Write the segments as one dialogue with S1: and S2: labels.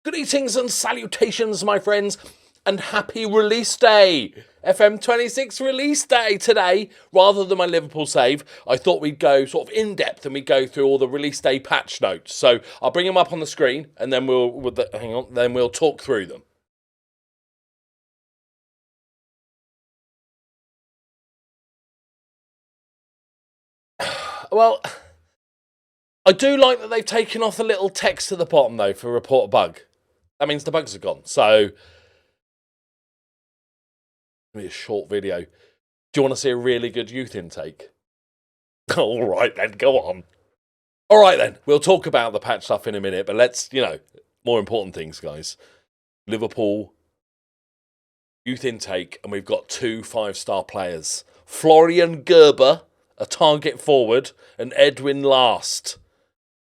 S1: Greetings and salutations, my friends, and happy release day. FM26 release day today. Rather than my Liverpool save, I thought we'd go sort of in depth and we'd go through all the release day patch notes. So I'll bring them up on the screen and then we'll talk through them. Well, I do like that they've taken off the little text at the bottom though for report a bug. That means the bugs are gone. So, a short video. Do you want to see a really good youth intake? All right then, go on. All right then, we'll talk about the patch stuff in a minute, but let's, more important things, guys. Liverpool youth intake, and we've got 2 5-star players. Florian Gerber, a target forward, and Edwin Last,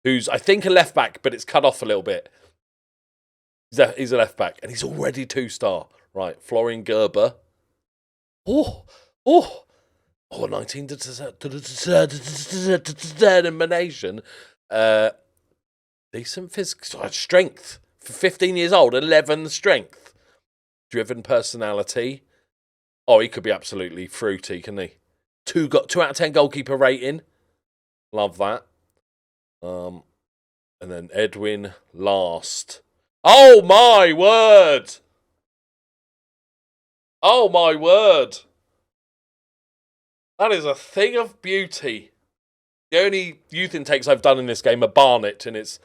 S1: who's, I think, a left-back, but it's cut off a little bit. He's a left-back, and he's already 2-star. Right, Florian Gerber. 19 determination. Decent physical strength. For 15 years old, 11 strength. Driven personality. Oh, he could be absolutely fruity, couldn't he? 2 out of 10 goalkeeper rating. Love that. And then Edwin Last. Oh my word! Oh my word! That is a thing of beauty. The only youth intakes I've done in this game are Barnet, and it's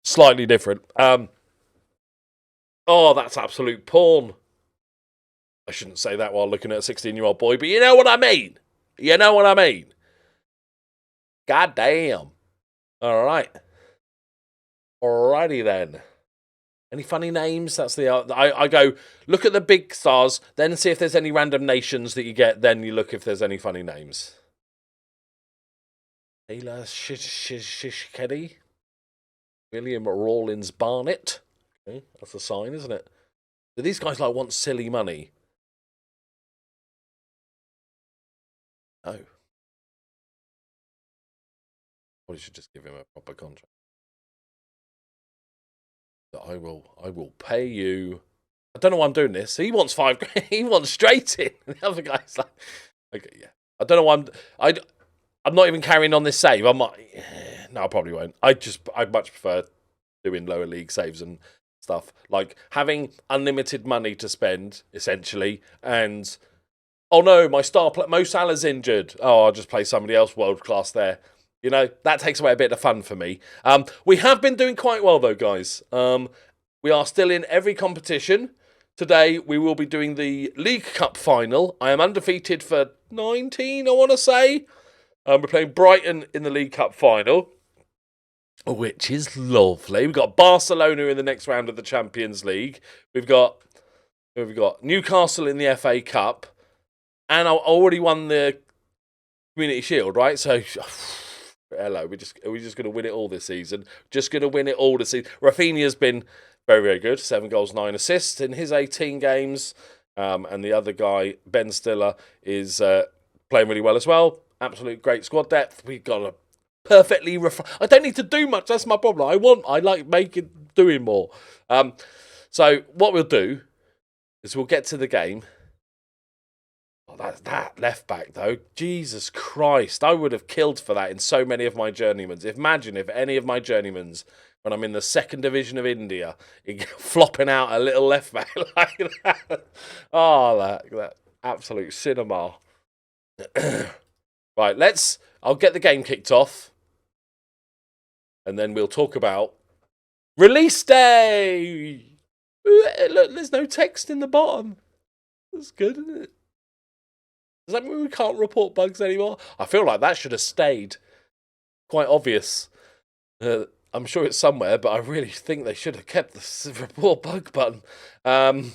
S1: slightly different. Oh, that's absolute porn. I shouldn't say that while looking at a 16-year-old boy, but you know what I mean. You know what I mean. God damn. All right. Alrighty then. Any funny names? That's the I go look at the big stars, then see if there's any random nations that you get. Then you look if there's any funny names. Taylor Shishkedi, William Rawlins Barnett. Okay, that's a sign, isn't it? Do these guys want silly money? No. Probably should just give him a proper contract. I will pay you. I don't know why I'm doing this. He wants 5 grand. He wants straight in. The other guy's like, okay, yeah. I don't know why I'm not even carrying on this save. No, I probably won't. I much prefer doing lower league saves and stuff. Like having unlimited money to spend, essentially, and oh no, my star player Mo Salah's injured. Oh, I'll just play somebody else world class there. That takes away a bit of fun for me. We have been doing quite well, though, guys. We are still in every competition. Today, we will be doing the League Cup final. I am undefeated for 19, I want to say. We're playing Brighton in the League Cup final, which is lovely. We've got Barcelona in the next round of the Champions League. We've got Newcastle in the FA Cup. And I already won the Community Shield, right? So... hello, we're just going to win it all this season. Just going to win it all this season. Rafinha's been very, very good. 7 goals, 9 assists in his 18 games. And the other guy, Ben Stiller, is playing really well as well. Absolute great squad depth. We've got a perfectly... I don't need to do much. That's my problem. I like doing more. So what we'll do is we'll get to the game. Oh, that left back, though. Jesus Christ. I would have killed for that in so many of my journeymans. Imagine if any of my journeymans, when I'm in the 2nd division of India, flopping out a little left back like that. Oh, that absolute cinema. Right, I'll get the game kicked off. And then we'll talk about release day. Look, there's no text in the bottom. That's good, isn't it? Does that mean we can't report bugs anymore? I feel like that should have stayed. Quite obvious. I'm sure it's somewhere, but I really think they should have kept the report bug button. I've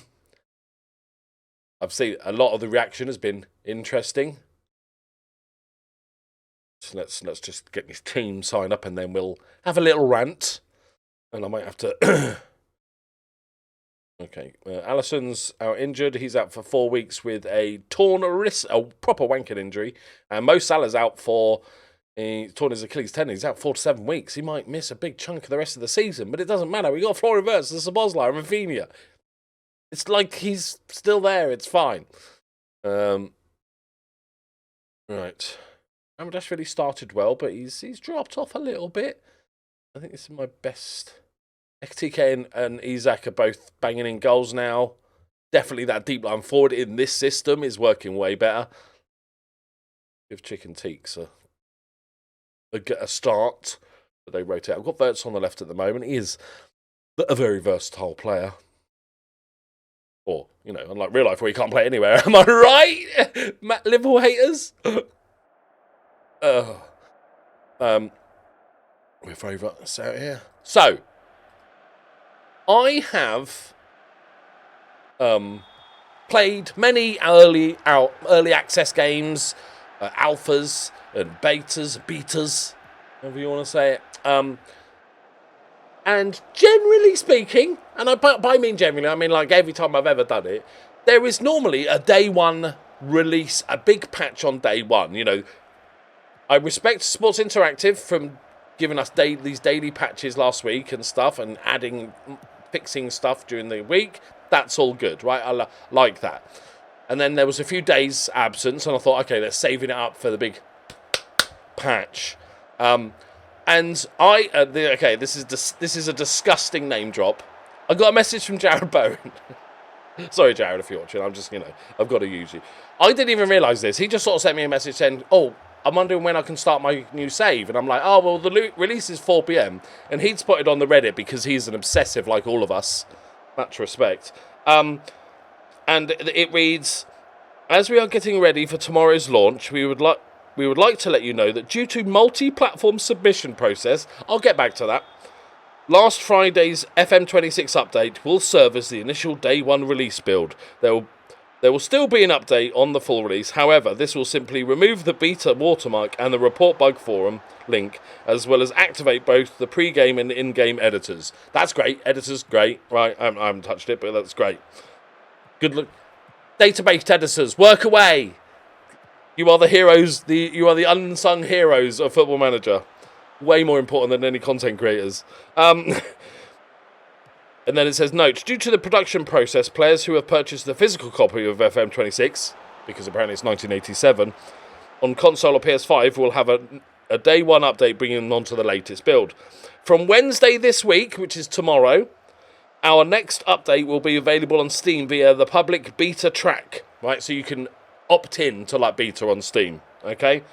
S1: seen a lot of the reaction has been interesting. So let's just get this team signed up and then we'll have a little rant. And I might have to... Okay, Alisson's out injured. He's out for 4 weeks with a torn wrist, a proper wanking injury. And Mo Salah's out for He's torn his Achilles tendon. He's out 4 to 7 weeks. He might miss a big chunk of the rest of the season, but it doesn't matter. We got Florian Wirtz, the Szoboszlai, and Rafinha. It's like he's still there. It's fine. Right. Rampage really started well, but he's dropped off a little bit. I think this is my best. XTK and Isak are both banging in goals now. Definitely that deep line forward in this system is working way better. Give Chicken Teaks a start, but they rotate. I've got Wirtz on the left at the moment. He is a very versatile player. Or, you know, unlike real life where you can't play anywhere. Am I right? Liverpool haters? We're favourite. It's out here. So, I have played many early access games, alphas and betas, however you want to say it. And generally speaking, and by mean generally, I mean like every time I've ever done it, there is normally a day one release, a big patch on day one. You know, I respect Sports Interactive from giving us these daily patches last week and stuff, and fixing stuff during the week. That's all good, right? I like that. And then there was a few days absence, and I thought, okay, let's saving it up for the big patch. And this is a disgusting name drop. I got a message from Jared Bowen. Sorry, Jared, if you're watching. I'm just, I've got to use you. I didn't even realise this. He just sort of sent me a message saying, oh, I'm wondering when I can start my new save. And I'm like, oh, well, the release is 4 p.m. And he'd spotted on the Reddit because he's an obsessive like all of us. Much respect. And it reads, as we are getting ready for tomorrow's launch, we would like to let you know that due to multi-platform submission process, I'll get back to that, last Friday's FM26 update will serve as the initial day one release build. There will still be an update on the full release. However, this will simply remove the beta watermark and the report bug forum link, as well as activate both the pre-game and in-game editors. That's great. Editors, great. Right, I haven't touched it, but that's great. Good look. Database editors, work away. You are the heroes. You are the unsung heroes of Football Manager. Way more important than any content creators. And then it says, note, due to the production process, players who have purchased the physical copy of FM26, because apparently it's 1987, on console or PS5 will have a day one update bringing them onto the latest build. From Wednesday this week, which is tomorrow, our next update will be available on Steam via the public beta track, right? So you can opt in to like beta on Steam, okay?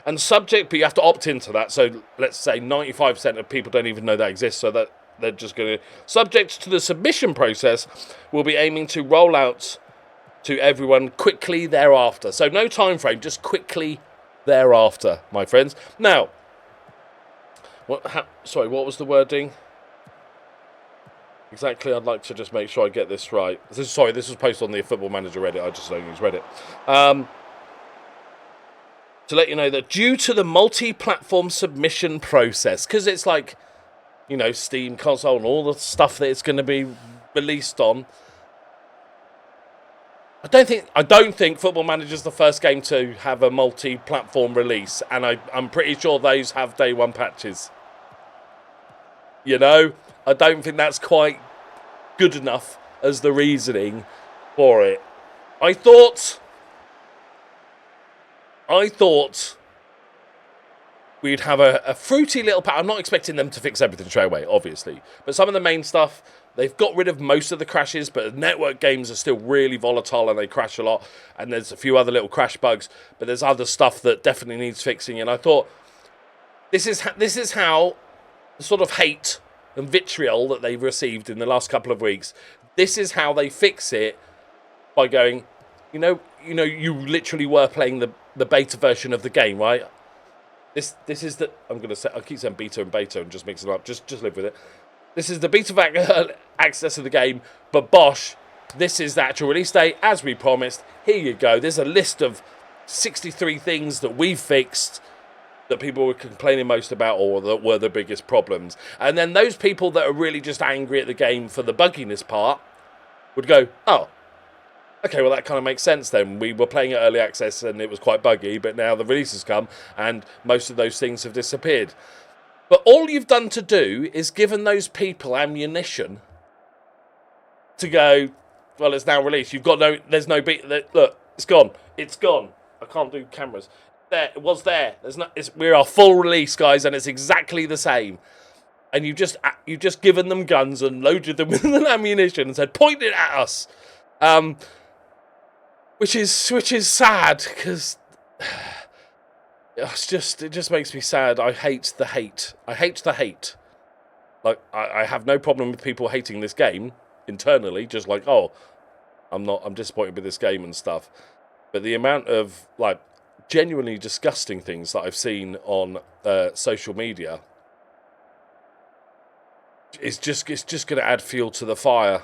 S1: And but you have to opt into that. So let's say 95% of people don't even know that exists, so that they're just going to, subject to the submission process, we'll be aiming to roll out to everyone quickly thereafter. So no time frame, just quickly thereafter, my friends. Now, what was the wording? Exactly, I'd like to just make sure I get this right. This was posted on the Football Manager Reddit. I just don't use Reddit. To let you know that due to the multi-platform submission process, because it's like, Steam, console, and all the stuff that it's going to be released on. I don't think Football Manager is the first game to have a multi-platform release, and I'm pretty sure those have day one patches. I don't think that's quite good enough as the reasoning for it. I thought we'd have a fruity little patch. I'm not expecting them to fix everything straight away, obviously. But some of the main stuff, they've got rid of most of the crashes, but network games are still really volatile and they crash a lot. And there's a few other little crash bugs, but there's other stuff that definitely needs fixing. And I thought, this is how the sort of hate and vitriol that they've received in the last couple of weeks, this is how they fix it by going, you literally were playing the beta version of the game, right? This is the, I keep saying beta and just mix it up. Just live with it. This is the beta access of the game, but bosh, this is the actual release date, as we promised. Here you go. There's a list of 63 things that we've fixed that people were complaining most about or that were the biggest problems. And then those people that are really just angry at the game for the bugginess part would go, oh, okay, well, that kind of makes sense then. We were playing at early access and it was quite buggy, but now the release has come and most of those things have disappeared. But all you've done to do is given those people ammunition to go, well, it's now released. You've got there's no beat. Look, it's gone. It's gone. I can't do cameras. There, it was there. We're a full release, guys, and it's exactly the same. And you've just given them guns and loaded them with ammunition and said, point it at us. Which is sad because it just makes me sad. I hate the hate. I hate the hate. Like I have no problem with people hating this game internally, just like, oh, I'm disappointed with this game and stuff. But the amount of like genuinely disgusting things that I've seen on social media is just going to add fuel to the fire,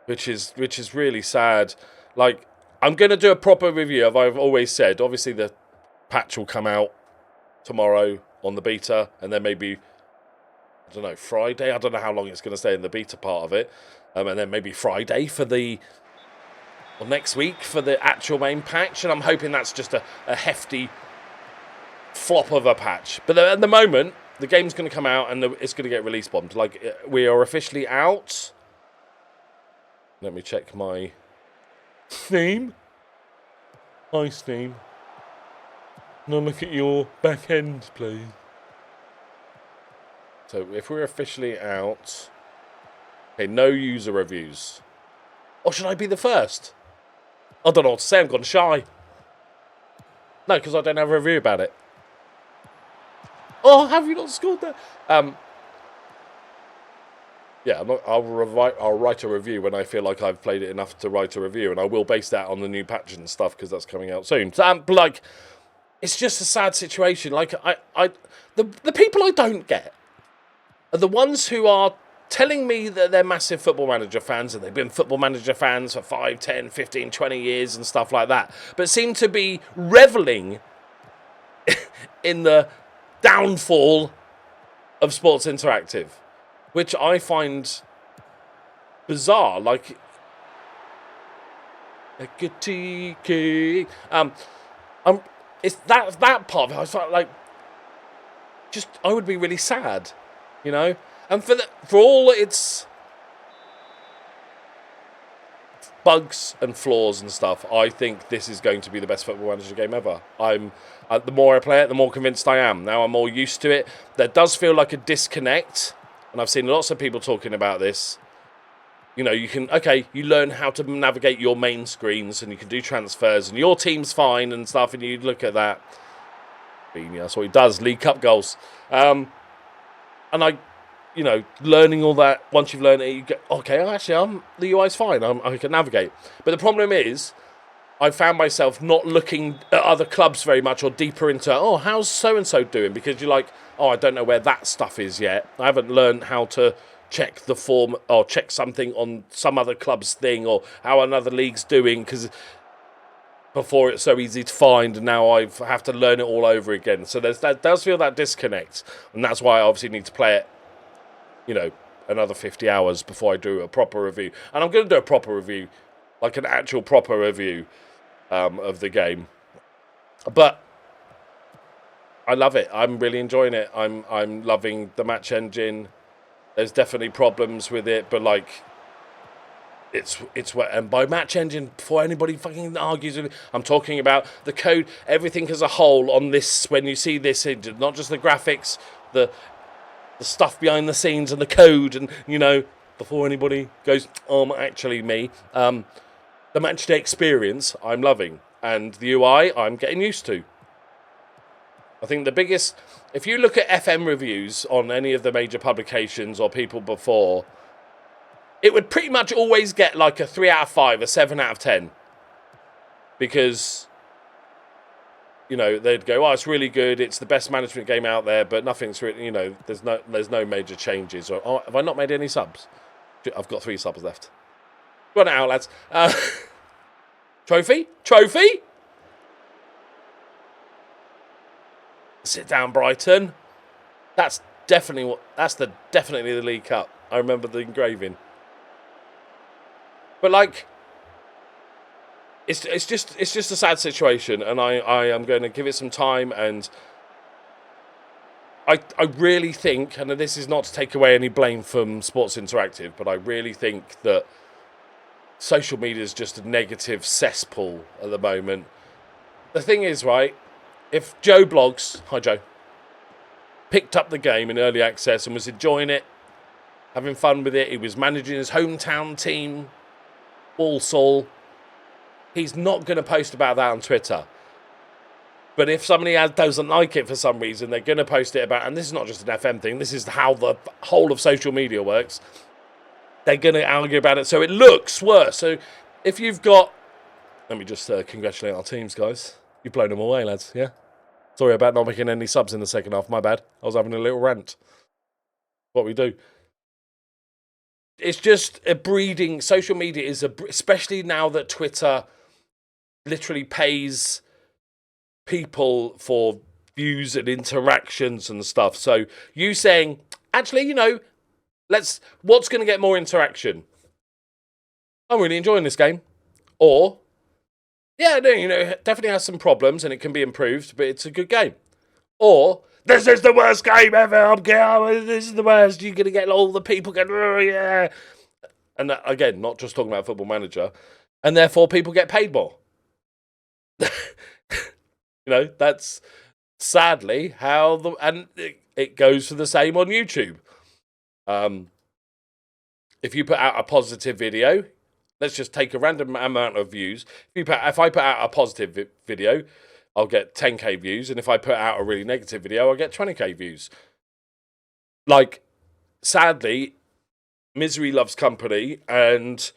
S1: which is really sad. Like, I'm going to do a proper review, as I've always said. Obviously, the patch will come out tomorrow on the beta, and then maybe, I don't know, Friday. I don't know how long it's going to stay in the beta part of it. And then maybe Friday or next week for the actual main patch. And I'm hoping that's just a hefty flop of a patch. But at the moment, the game's going to come out and it's going to get release bombed. Like, we are officially out. Let me check my Steam. Hi, Steam. Now look at your back end, please. So if we're officially out, okay, no user reviews. Or should I be the first? I don't know what to say. I'm gone shy. No, because I don't have a review about it. Oh, have you not scored that? Yeah, I'll write a review when I feel like I've played it enough to write a review, and I will base that on the new patch and stuff because that's coming out soon. So, like, it's just a sad situation. Like, the people I don't get are the ones who are telling me that they're massive Football Manager fans and they've been Football Manager fans for 5, 10, 15, 20 years and stuff like that, but seem to be reveling in the downfall of Sports Interactive, which I find bizarre. Like, it's that part of it. I felt like I would be really sad, you know. And for all its bugs and flaws and stuff, I think this is going to be the best Football Manager game ever. The more I play it, the more convinced I am. Now I'm more used to it. There does feel like a disconnect, and I've seen lots of people talking about this. You know, you learn how to navigate your main screens, and you can do transfers, and your team's fine and stuff, and you look at that. That's what he does, League Cup goals. And learning all that, once you've learned it, you go, okay, actually, the UI's fine, I can navigate. But the problem is, I found myself not looking at other clubs very much or deeper into, how's so-and-so doing? Because you're like, I don't know where that stuff is yet. I haven't learned how to check the form or check something on some other club's thing or how another league's doing, because before it's so easy to find, and now I have to learn it all over again. So that does feel that disconnect, and that's why I obviously need to play it, another 50 hours before I do a proper review. And I'm going to do a proper review, like an actual proper review of the game. But I love it. I'm really enjoying it. I'm loving the match engine. There's definitely problems with it, but like, it's and by match engine, before anybody fucking argues with me, I'm talking about the code, everything as a whole on this. When you see this engine, not just the graphics, the stuff behind the scenes and the code, and before anybody goes, actually me, the matchday experience I'm loving, and the UI I'm getting used to. I think the biggest, if you look at FM reviews on any of the major publications or people before, it would pretty much always get like a 3 out of 5, a 7 out of 10. Because, they'd go, it's really good, it's the best management game out there, but nothing's really, there's no major changes. Or, have I not made any subs? I've got 3 subs left. Run it out, lads. Trophy? Sit down, Brighton. That's definitely definitely the League Cup. I remember the engraving. But like, it's just a sad situation, and I am going to give it some time. And I really think, and this is not to take away any blame from Sports Interactive, but I really think that social media is just a negative cesspool at the moment. The thing is, right, if Joe Blogs, hi Joe, picked up the game in early access and was enjoying it, having fun with it, he was managing his hometown team, Walsall, he's not going to post about that on Twitter. But if somebody doesn't like it for some reason, they're going to post it about, and this is not just an FM thing, this is how the whole of social media works. They're going to argue about it, so it looks worse. So if you've got, let me just congratulate our teams, guys. You've blown them away, lads, yeah? Sorry about not making any subs in the second half, my bad. I was having a little rant. What we do. It's just a breeding, social media is, especially now that Twitter literally pays people for views and interactions and stuff. So you saying, actually, you know, what's going to get more interaction? I'm really enjoying this game. Or, yeah, no, you know, it definitely has some problems and it can be improved, but it's a good game. Or, this is the worst game ever. This is the worst. You're going to get all the people going, oh, yeah. And that, again, not just talking about Football Manager. And therefore, people get paid more. You know, that's sadly how and it goes for the same on YouTube. If you put out a positive video, let's just take a random amount of views. If I put out a positive video, I'll get 10k views, and if I put out a really negative video, I'll get 20k views. Like, sadly, misery loves company, and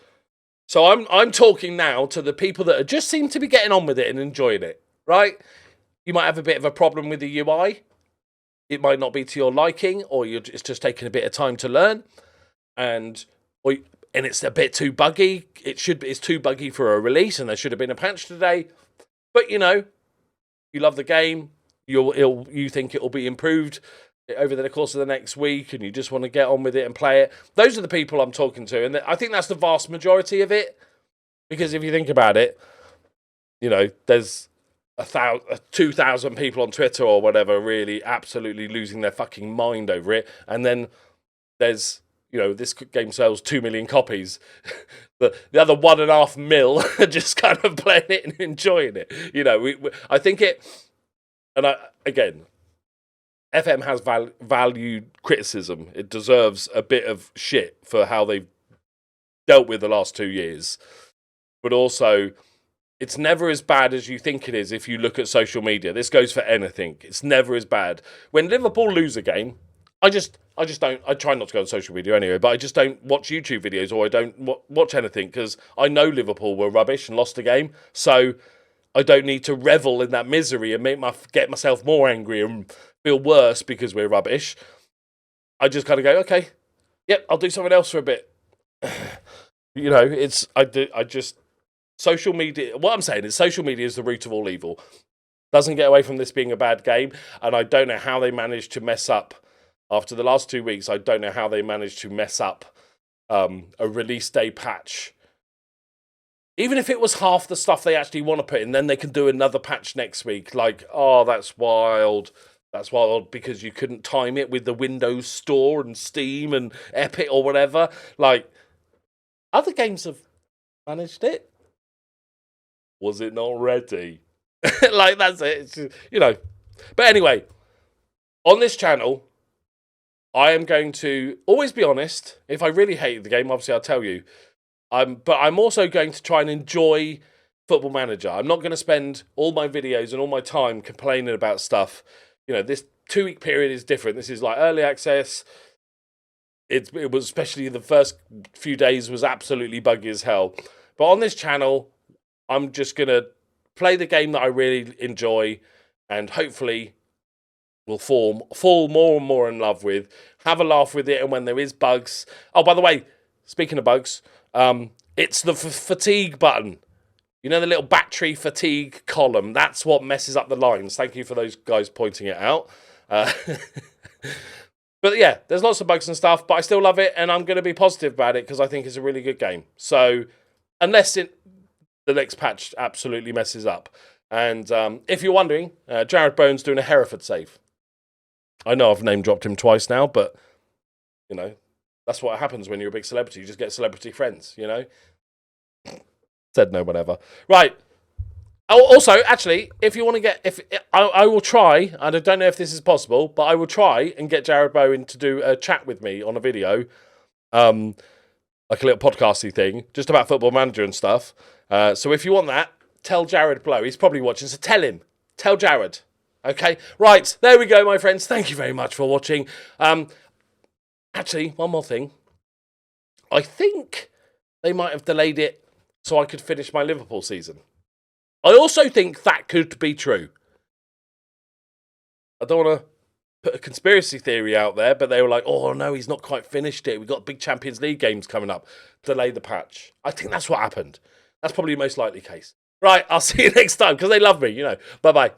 S1: so I'm talking now to the people that just seem to be getting on with it and enjoying it. Right? You might have a bit of a problem with the UI. It might not be to your liking, or it's just taking a bit of time to learn, and it's a bit too buggy. It's too buggy for a release, and there should have been a patch today. But you know, you love the game. You think it will be improved over the course of the next week, and you just want to get on with it and play it. Those are the people I'm talking to, and I think that's the vast majority of it. Because if you think about it, you know, there's 2,000 people on Twitter or whatever really absolutely losing their fucking mind over it, and then there's, you know, this game sells 2 million copies. the other 1.5 mil are just kind of playing it and enjoying it. You know, I think it, and again, FM has valued criticism. It deserves a bit of shit for how they've dealt with the last 2 years, but also, it's never as bad as you think it is if you look at social media. This goes for anything. It's never as bad. When Liverpool lose a game, I just don't. I try not to go on social media anyway, but I just don't watch YouTube videos, or I don't watch anything, because I know Liverpool were rubbish and lost a game. So I don't need to revel in that misery and get myself more angry and feel worse because we're rubbish. I just kind of go, okay, yep, I'll do something else for a bit. You know, social media, what I'm saying is social media is the root of all evil. Doesn't get away from this being a bad game, and I don't know how they managed to mess up, after the last 2 weeks, I don't know how they managed to mess up a release day patch. Even if it was half the stuff they actually want to put in, then they can do another patch next week. Like, oh, that's wild. That's wild, because you couldn't time it with the Windows Store and Steam and Epic or whatever. Like, other games have managed it. Was it not ready? Like, that's it. It's just, you know. But anyway, on this channel, I am going to always be honest. If I really hated the game, obviously I'll tell you. But I'm also going to try and enjoy Football Manager. I'm not going to spend all my videos and all my time complaining about stuff. You know, this 2-week period is different. This is like early access. It was, especially the first few days, was absolutely buggy as hell. But on this channel, I'm just going to play the game that I really enjoy, and hopefully will fall more and more in love with, have a laugh with it, and when there is bugs... Oh, by the way, speaking of bugs, it's the fatigue button. You know, the little battery fatigue column? That's what messes up the lines. Thank you for those guys pointing it out. But yeah, there's lots of bugs and stuff, but I still love it, and I'm going to be positive about it because I think it's a really good game. So, unless the next patch absolutely messes up. And if you're wondering, Jared Bowen's doing a Hereford save. I know I've name dropped him twice now, but, you know, that's what happens when you're a big celebrity. You just get celebrity friends, you know? Said no one ever. Right. Oh, also, actually, if you want to get... I will try, and I don't know if this is possible, but I will try and get Jared Bowen to do a chat with me on a video, like a little podcasty thing, just about Football Manager and stuff. So if you want that, tell Jared below. He's probably watching, so tell him. Tell Jared. Okay? Right, there we go, my friends. Thank you very much for watching. Actually, one more thing. I think they might have delayed it so I could finish my Liverpool season. I also think that could be true. I don't want to put a conspiracy theory out there, but they were like, oh, no, he's not quite finished it. We've got big Champions League games coming up. Delay the patch. I think that's what happened. That's probably the most likely case. Right, I'll see you next time, because they love me, you know. Bye-bye.